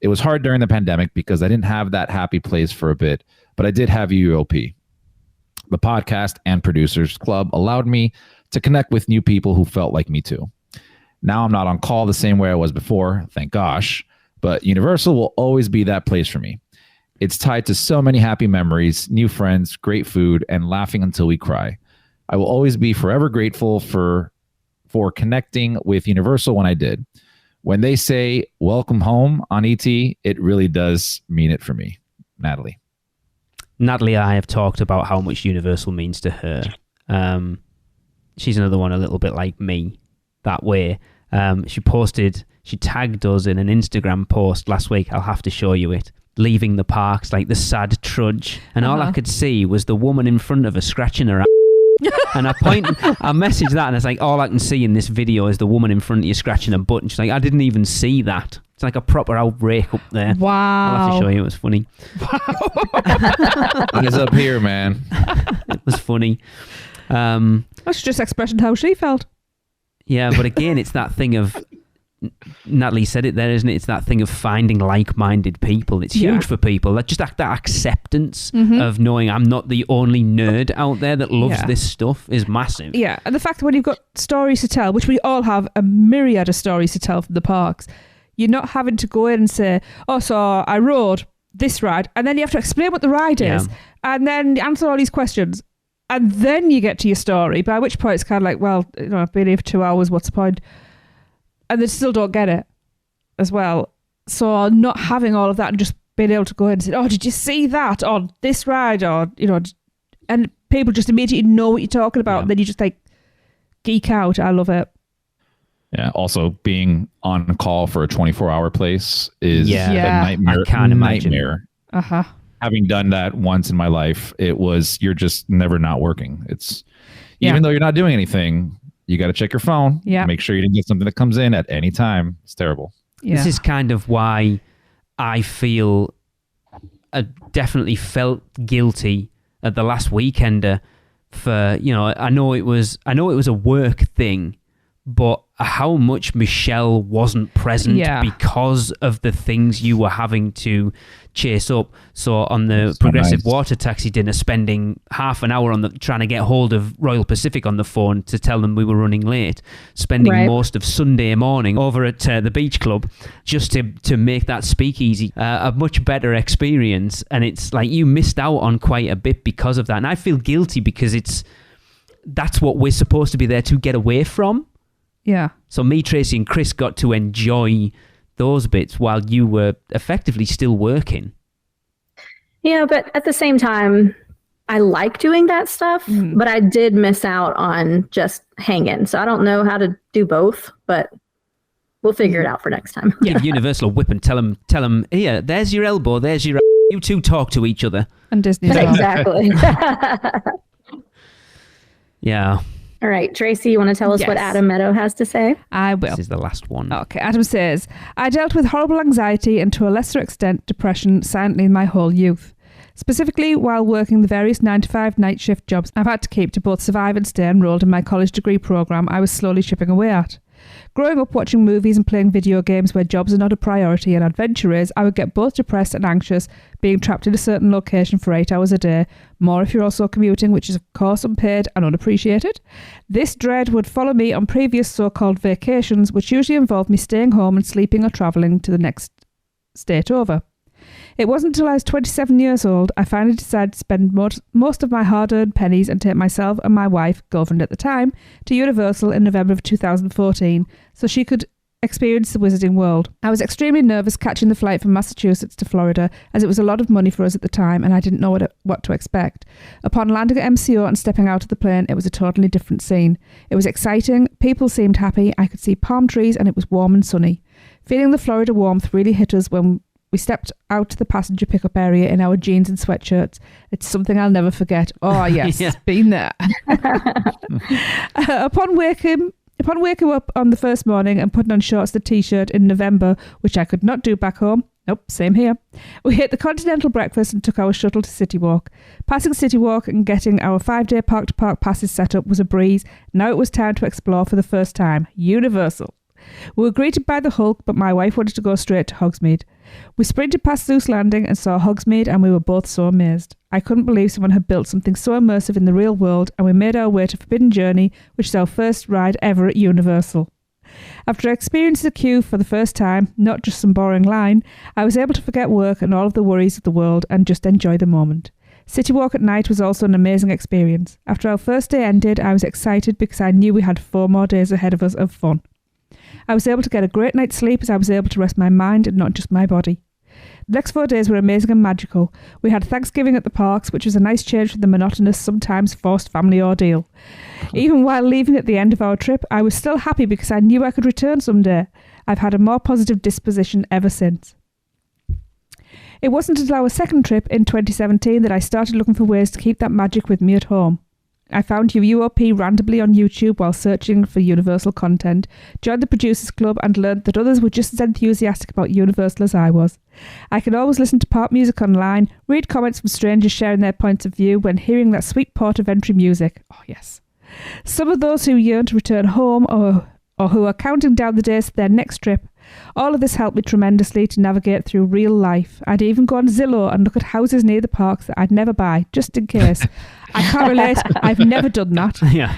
It was hard during the pandemic because I didn't have that happy place for a bit, but I did have UUOP. The podcast and producers club allowed me to connect with new people who felt like me too. Now I'm not on call the same way I was before, thank gosh, but Universal will always be that place for me. It's tied to so many happy memories, new friends, great food, and laughing until we cry. I will always be forever grateful for connecting with Universal when I did. When they say welcome home on ET, it really does mean it for me. Natalie. Natalie and I have talked about how much Universal means to her. She's another one a little bit like me that way. She tagged us in an Instagram post last week. I'll have to show you it. Leaving the parks, like the sad trudge. And all I could see was the woman in front of her scratching her ass. And I messaged that, and it's like, all I can see in this video is the woman in front of you scratching her butt. And she's like, I didn't even see that. It's like a proper outbreak up there. Wow. I'll have to show you. It was funny. It's up here, man. It was funny. That's just expression how she felt. Yeah, but again, it's that thing of, Natalie said it there, isn't it? It's that thing of finding like-minded people. It's huge for people. Just that acceptance of knowing I'm not the only nerd out there that loves this stuff is massive. Yeah, and the fact that when you've got stories to tell, which we all have a myriad of stories to tell from the parks, you're not having to go in and say, oh, so I rode this ride, and then you have to explain what the ride is, and then answer all these questions, and then you get to your story, by which point it's kind of like, well, I've been here for 2 hours, what's the point? And they still don't get it as well. So not having all of that and just being able to go in and say, oh, did you see that on this ride? Or, and people just immediately know what you're talking about. And then you just like geek out. I love it. Yeah. Also, being on call for a 24-hour place is a nightmare. I can't imagine. Nightmare. Uh-huh. Having done that once in my life, you're just never not working. It's even though you're not doing anything, you got to check your phone. Yeah. Make sure you didn't get something that comes in at any time. It's terrible. Yeah. This is kind of why I feel definitely felt guilty at the last weekender for, I know it was a work thing, but how much Michelle wasn't present because of the things you were having to chase up. So on the Progressive Water Taxi dinner, spending half an hour trying to get hold of Royal Pacific on the phone to tell them we were running late, spending most of Sunday morning over at the beach club just to make that speakeasy a much better experience. And it's like you missed out on quite a bit because of that. And I feel guilty because that's what we're supposed to be there to get away from. Yeah. So me, Tracy, and Chris got to enjoy those bits while you were effectively still working. Yeah, but at the same time, I like doing that stuff, but I did miss out on just hanging. So I don't know how to do both, but we'll figure it out for next time. Give Universal a whip and tell them, here, there's your elbow, there's your... You two talk to each other. And Disney. Exactly. Yeah. All right, Tracy, you want to tell us what Adam Meadow has to say? I will. This is the last one. Okay, Adam says, I dealt with horrible anxiety and to a lesser extent depression silently in my whole youth. Specifically, while working the various 9-to-5 night shift jobs I've had to keep to both survive and stay enrolled in my college degree programme I was slowly chipping away at. Growing up watching movies and playing video games where jobs are not a priority and adventure is, I would get both depressed and anxious being trapped in a certain location for 8 hours a day, more if you're also commuting, which is of course unpaid and unappreciated. This dread would follow me on previous so-called vacations, which usually involved me staying home and sleeping or travelling to the next state over. It wasn't until I was 27 years old I finally decided to spend most of my hard-earned pennies and take myself and my wife, girlfriend at the time, to Universal in November of 2014 so she could experience the Wizarding World. I was extremely nervous catching the flight from Massachusetts to Florida as it was a lot of money for us at the time and I didn't know what to expect. Upon landing at MCO and stepping out of the plane, it was a totally different scene. It was exciting, people seemed happy, I could see palm trees and it was warm and sunny. Feeling the Florida warmth really hit us when we stepped out to the passenger pickup area in our jeans and sweatshirts. It's something I'll never forget. Oh, yes, been there. Upon waking up on the first morning and putting on shorts and a t-shirt in November, which I could not do back home. Nope, same here. We ate the continental breakfast and took our shuttle to City Walk. Passing City Walk and getting our 5-day park-to-park passes set up was a breeze. Now it was time to explore for the first time. Universal. We were greeted by the Hulk, but my wife wanted to go straight to Hogsmeade. We sprinted past Zeus Landing and saw Hogsmeade, and we were both so amazed. I couldn't believe someone had built something so immersive in the real world, and we made our way to Forbidden Journey, which is our first ride ever at Universal. After experiencing the queue for the first time, not just some boring line, I was able to forget work and all of the worries of the world and just enjoy the moment. City Walk at night was also an amazing experience. After our first day ended, I was excited because I knew we had 4 more days ahead of us of fun. I was able to get a great night's sleep as I was able to rest my mind and not just my body. The next 4 days were amazing and magical. We had Thanksgiving at the parks, which was a nice change from the monotonous, sometimes forced family ordeal. Even while leaving at the end of our trip, I was still happy because I knew I could return someday. I've had a more positive disposition ever since. It wasn't until our second trip in 2017 that I started looking for ways to keep that magic with me at home. I found UUOP randomly on YouTube while searching for Universal content, joined the Producers Club and learned that others were just as enthusiastic about Universal as I was. I can always listen to park music online, read comments from strangers sharing their points of view when hearing that sweet port of entry music. Oh yes. Some of those who yearn to return home or who are counting down the days to their next trip. All of this helped me tremendously to navigate through real life. I'd even go on Zillow and look at houses near the parks that I'd never buy, just in case. I can't relate. I've never done that. Yeah.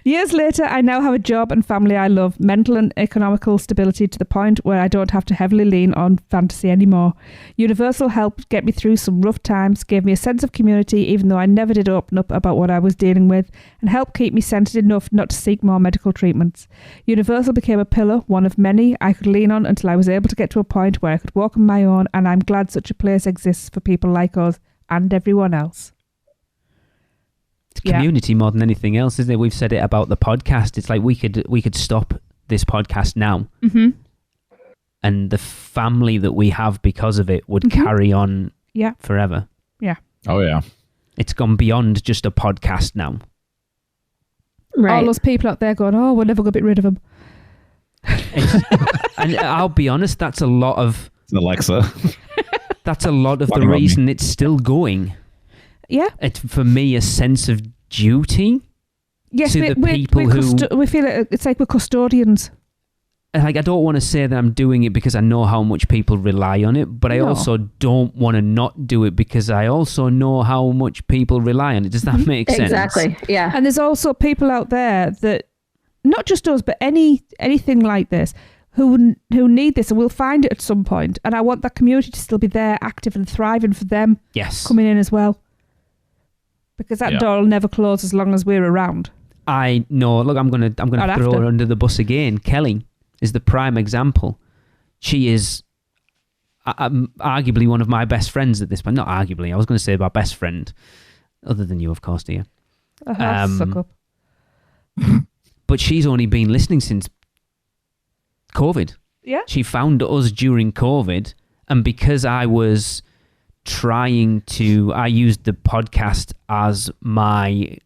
Years later, I now have a job and family I love, mental and economical stability to the point where I don't have to heavily lean on fantasy anymore. Universal helped get me through some rough times, gave me a sense of community even though I never did open up about what I was dealing with, and helped keep me centered enough not to seek more medical treatments. Universal became a pillar, one of many I could lean on until I was able to get to a point where I could walk on my own, and I'm glad such a place exists for people like us and everyone else. Community more than anything else, isn't it? We've said it about the podcast. It's like we could stop this podcast now, and the family that we have because of it would carry on forever. Yeah. Oh yeah. It's gone beyond just a podcast now. Right. All those people out there going, "Oh, we're never going to get rid of them." And I'll be honest, that's a lot of Alexa. That's a lot of the reason it's still going. Yeah. It's for me a sense of duty. Yes, to the people who we feel it's like we're custodians. Like, I don't want to say that I'm doing it because I know how much people rely on it, but I also don't want to not do it because I also know how much people rely on it. Does that make sense? Exactly. Yeah. And there's also people out there that, not just us, but anything like this, who need this and will find it at some point. And I want that community to still be there, active and thriving for them. Yes. Coming in as well. Because that door will never close as long as we're around. I know. Look, I'm gonna throw her under the bus again. Kelly is the prime example. She is arguably one of my best friends at this point. Not arguably. I was going to say my best friend, other than you, of course, dear. Suck up. But she's only been listening since COVID. Yeah. She found us during COVID, and because I was I used the podcast as my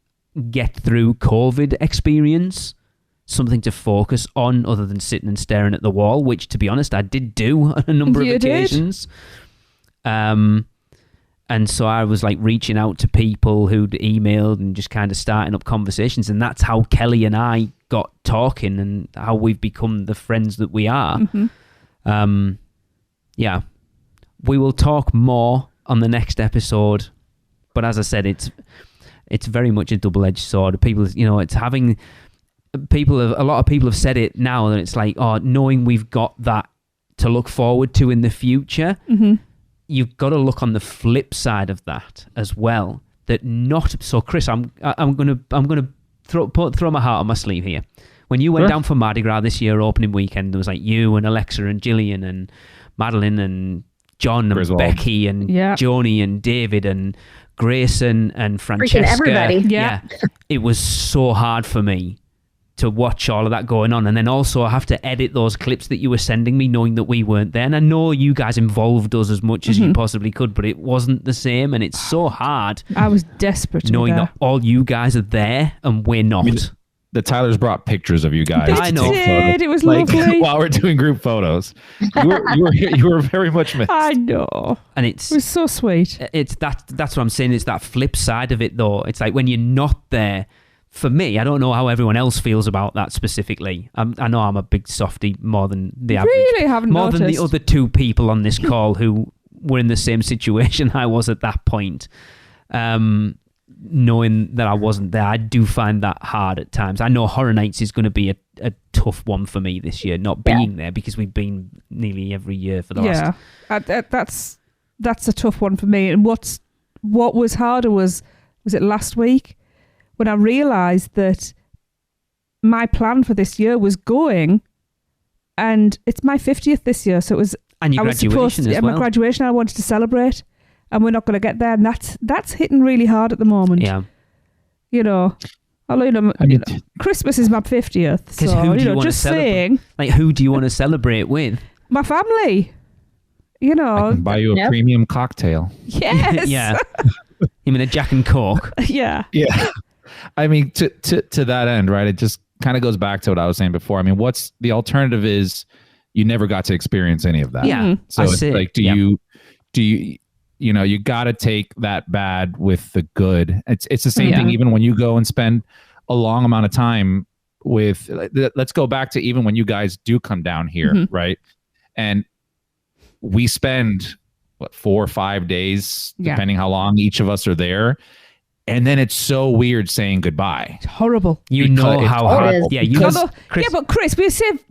get through COVID experience, something to focus on other than sitting and staring at the wall, which, to be honest, I did do on a number of occasions. And so I was like reaching out to people who'd emailed and just kind of starting up conversations, and that's how Kelly and I got talking and how we've become the friends that we are. Yeah, we will talk more on the next episode, but as I said, it's very much a double-edged sword. People, it's having a lot of people have said it now, that it's like, knowing we've got that to look forward to in the future, you've got to look on the flip side of that as well. So Chris, I'm gonna throw my heart on my sleeve here. When you went down for Mardi Gras this year, opening weekend, there was like you and Alexa and Gillian and Madeline and John and Griswold. Becky and Joni and David and Grayson and Francesca. Freaking everybody. Yeah. It was so hard for me to watch all of that going on. And then also I have to edit those clips that you were sending me knowing that we weren't there. And I know you guys involved us as much as you possibly could, but it wasn't the same. And it's so hard. I was desperate to knowing be there. that all you guys are there and we're not. I mean, the Tyler's brought pictures of you guys. I know. It was lovely. While we're doing group photos, you were very much missed. I know, and it was so sweet. It's that's what I'm saying. It's that flip side of it, though. It's like when you're not there. For me, I don't know how everyone else feels about that specifically. I know I'm a big softie more than the average. Really haven't more noticed. Than the other two people on this call who were in the same situation I was at that point. Knowing that I wasn't there, I do find that hard at times. I know Horror Nights is going to be a tough one for me this year, not being there, because we've been nearly every year for the last... That's a tough one for me. And what was harder was it last week when I realised that my plan for this year was going, and it's my 50th this year, so it was... And your graduation as well. My graduation I wanted to celebrate. And we're not going to get there, and that's hitting really hard at the moment. Yeah, Christmas is my 50th, so who do you want just to saying. Like, who do you want to celebrate with? My family. I can buy you a premium cocktail. Yes. Yeah. You mean a Jack and Coke? Yeah. Yeah. I mean, to that end, right? It just kind of goes back to what I was saying before. I mean, what's the alternative? Is you never got to experience any of that. Yeah. So it's like, do you? You got to take that bad with the good. It's the same thing even when you go and spend a long amount of time with, let's go back to even when you guys do come down here, right? And we spend 4 or 5 days, depending how long each of us are there. And then it's so weird saying goodbye. It's horrible. You know how hard. Yeah, you know. Yeah, but Chris, we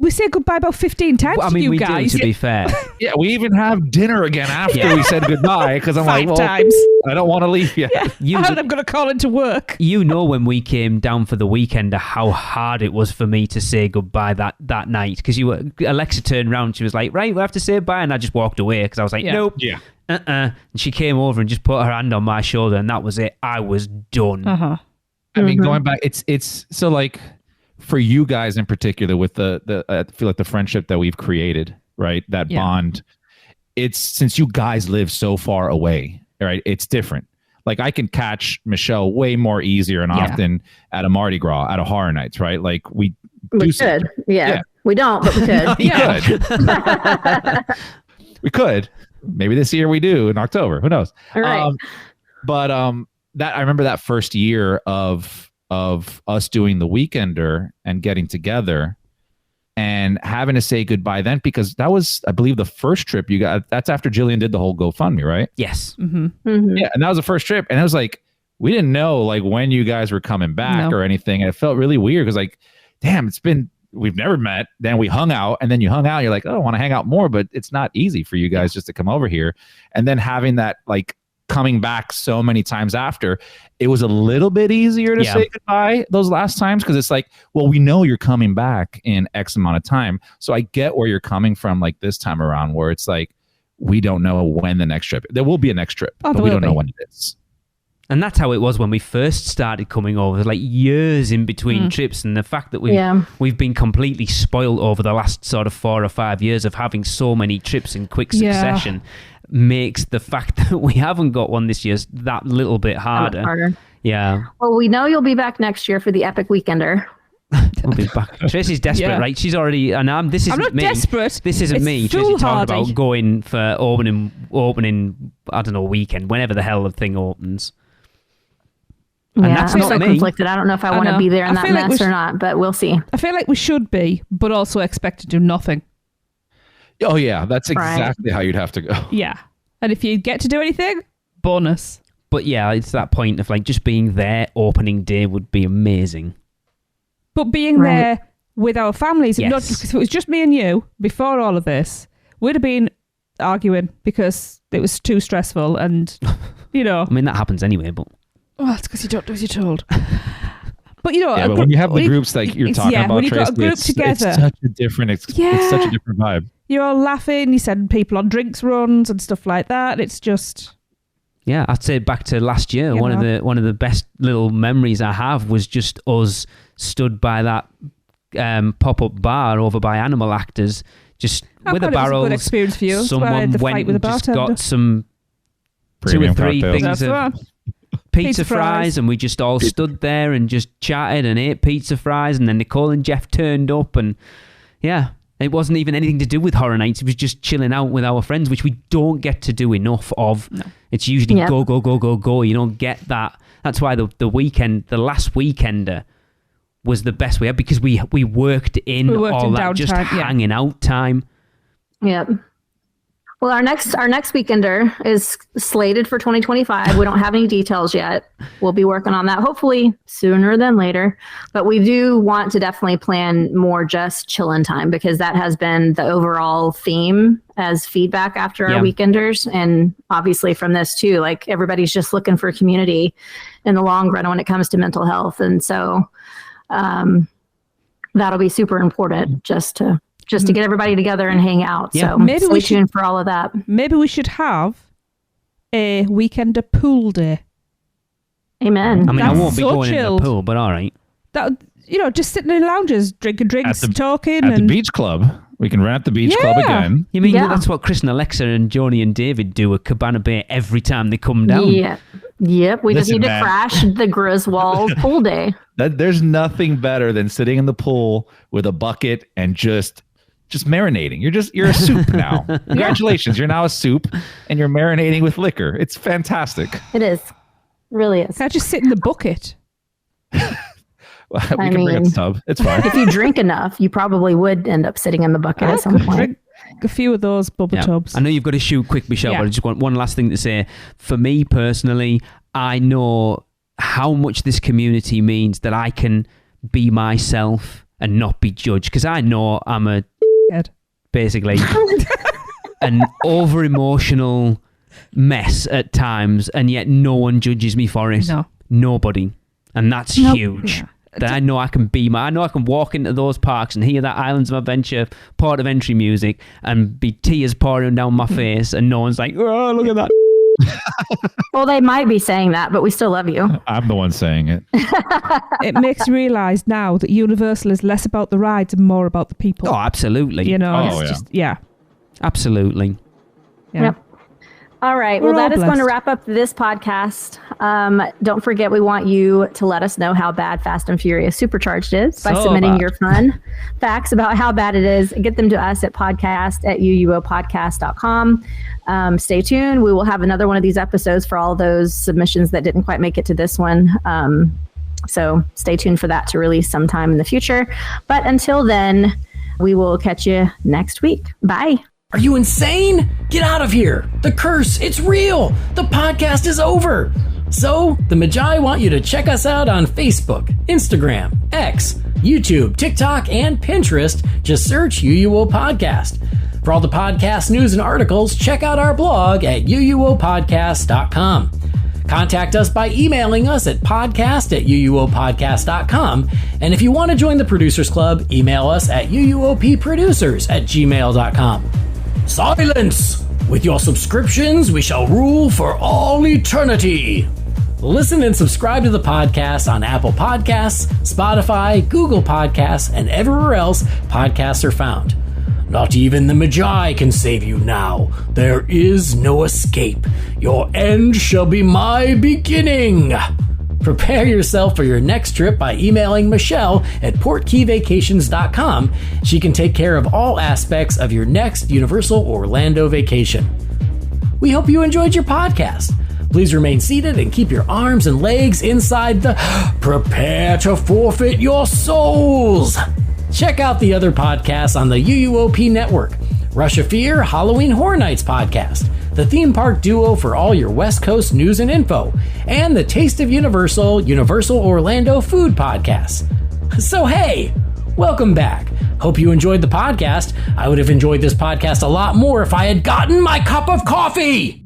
say goodbye about 15 times to you guys. Do, to be fair. Yeah, we even have dinner again after we said goodbye because I'm like, well, times. I don't want to leave yet. Yeah. I'm going to call into work. You know, when we came down for the weekend, how hard it was for me to say goodbye that night because Alexa turned around, she was like, "Right, we have to say bye," and I just walked away because I was like, "Nope." Yeah. And she came over and just put her hand on my shoulder, and that was it. I was done. I mean, going back, it's so like for you guys in particular with the I feel like the friendship that we've created, right? That bond. It's since you guys live so far away, right? It's different. Like I can catch Michelle way more easier and often at a Mardi Gras, at a Horror Nights, right? Like we could. Yeah. We don't, but we could. We could. Maybe this year we do in October. Who knows? All right. But that I remember that first year of us doing the Weekender and getting together and having to say goodbye then because that was, I believe, the first trip you got. That's after Jillian did the whole GoFundMe, right? Yes. Mm-hmm. Yeah, and that was the first trip, and it was like we didn't know like when you guys were coming back or anything, and it felt really weird because like, damn, we've never met. Then we hung out, and then you hung out. You're like, oh, I want to hang out more, but it's not easy for you guys just to come over here. And then having that like coming back so many times after, it was a little bit easier to say goodbye those last times because it's like, well, we know you're coming back in X amount of time. So I get where you're coming from like this time around where it's like, we don't know when the next trip, there will be a next trip, but we don't know when it is. And that's how it was when we first started coming over, like years in between trips. And the fact that we've been completely spoiled over the last sort of 4 or 5 years of having so many trips in quick succession makes the fact that we haven't got one this year that little bit harder. Yeah. Well, we know you'll be back next year for the Epic Weekender. We'll be back. Tracy's desperate, right? She's already, and I'm not me. Desperate. This isn't me. Tracy talked about going for opening, I don't know, weekend, whenever the hell the thing opens. And that's I'm not so me. conflicted. I don't know if I want to be there in that mess or not, but we'll see. I feel like we should be, but also expect to do nothing. Oh, yeah. That's exactly how you'd have to go. Yeah. And if you get to do anything, bonus. But yeah, it's that point of like just being there opening day would be amazing. But being there with our families, not because if it was just me and you before all of this, we'd have been arguing because it was too stressful and, you know. I mean, that happens anyway, but... Oh, it's because you don't do as you're told. But you know, but when you have the groups like you're talking about, when you've got a group it's together, such a different, it's such a different vibe. You're all laughing. You send people on drinks runs and stuff like that. It's just, I'd say back to last year. One of the best little memories I have was just us stood by that pop-up bar over by Animal Actors, just with a barrel. Good experience for you. Someone went and just got some premium 2 or 3 cocktails. things of pizza fries, and we just all stood there and just chatted and ate pizza fries, and then Nicole and Jeff turned up, and it wasn't even anything to do with Horror Nights. It was just chilling out with our friends, which we don't get to do enough of. No. It's usually go, go, go, go, go. You don't get that. That's why the last Weekender was the best we had, because we worked in all that just hanging out time. Yep. Well, our next Weekender is slated for 2025. We don't have any details yet. We'll be working on that hopefully sooner than later. But we do want to definitely plan more just chillin' time, because that has been the overall theme as feedback after our Weekenders. And obviously from this too, like everybody's just looking for community in the long run when it comes to mental health. And so that'll be super important just to get everybody together and hang out. So maybe stay tuned for all of that. Maybe we should have a Weekender pool day. Amen. I mean, I won't be going in the pool, but all right. That, just sitting in lounges, drinking drinks, talking. At the beach club. We can rent the beach club again. You mean that's what Chris and Alexa and Joni and David do at Cabana Bay every time they come down? Yeah. Yep. We just need to crash the Griswold pool day. There's nothing better than sitting in the pool with a bucket and just marinating. You're a soup now. Congratulations. You're now a soup and you're marinating with liquor. It's fantastic. It is. Really is. Can I just sit in the bucket? We can bring a tub. It's fine. If you drink enough, you probably would end up sitting in the bucket at some point. Drink a few of those bubble tubs. I know you've got to shoot quick, Michelle, but I just want one last thing to say. For me personally, I know how much this community means that I can be myself and not be judged. Because I know I'm a basically an over-emotional mess at times, and yet no one judges me for it. No. Nobody. And that's huge. Yeah. That I know I can be I know I can walk into those parks and hear that Islands of Adventure port of entry music and be tears pouring down my face, and no one's like, oh, look at that. Well, they might be saying that, but we still love you. I'm the one saying it. It makes you realise now that Universal is less about the rides and more about the people. Oh, absolutely. You know, Oh, it's yeah. just, Absolutely. yeah. Yep. All right. We're Well, that all is going to blessed. wrap up this podcast. Don't forget, we want you to let us know how bad Fast and Furious Supercharged is by So submitting bad. your fun facts about how bad it is. Get them to us at podcast@uuopodcast.com. Stay tuned. We will have another one of these episodes for all those submissions that didn't quite make it to this one. So stay tuned for that to release sometime in the future. But until then, we will catch you next week. Bye. Are you insane? Get out of here. The curse, it's real. The podcast is over. So, the Magi want you to check us out on Facebook, Instagram, X, YouTube, TikTok, and Pinterest. Just search UUO Podcast. For all the podcast news and articles, check out our blog at uuopodcast.com. Contact us by emailing us at podcast@uuopodcast.com. And if you want to join the Producers Club, email us at uuopproducers@gmail.com. Silence! With your subscriptions, we shall rule for all eternity. Listen and subscribe to the podcast on Apple Podcasts, Spotify, Google Podcasts, and everywhere else podcasts are found. Not even the Magi can save you now. There is no escape. Your end shall be my beginning. Prepare yourself for your next trip by emailing Michelle at portkeyvacations.com. She can take care of all aspects of your next Universal Orlando vacation. We hope you enjoyed your podcast. Please remain seated and keep your arms and legs inside the prepare to forfeit your souls. Check out the other podcasts on the UUOP network. Rush of Fear, Halloween Horror Nights podcast, the theme park duo for all your West Coast news and info, and the Taste of Universal, Universal Orlando food podcast. So hey, welcome back. Hope you enjoyed the podcast. I would have enjoyed this podcast a lot more if I had gotten my cup of coffee.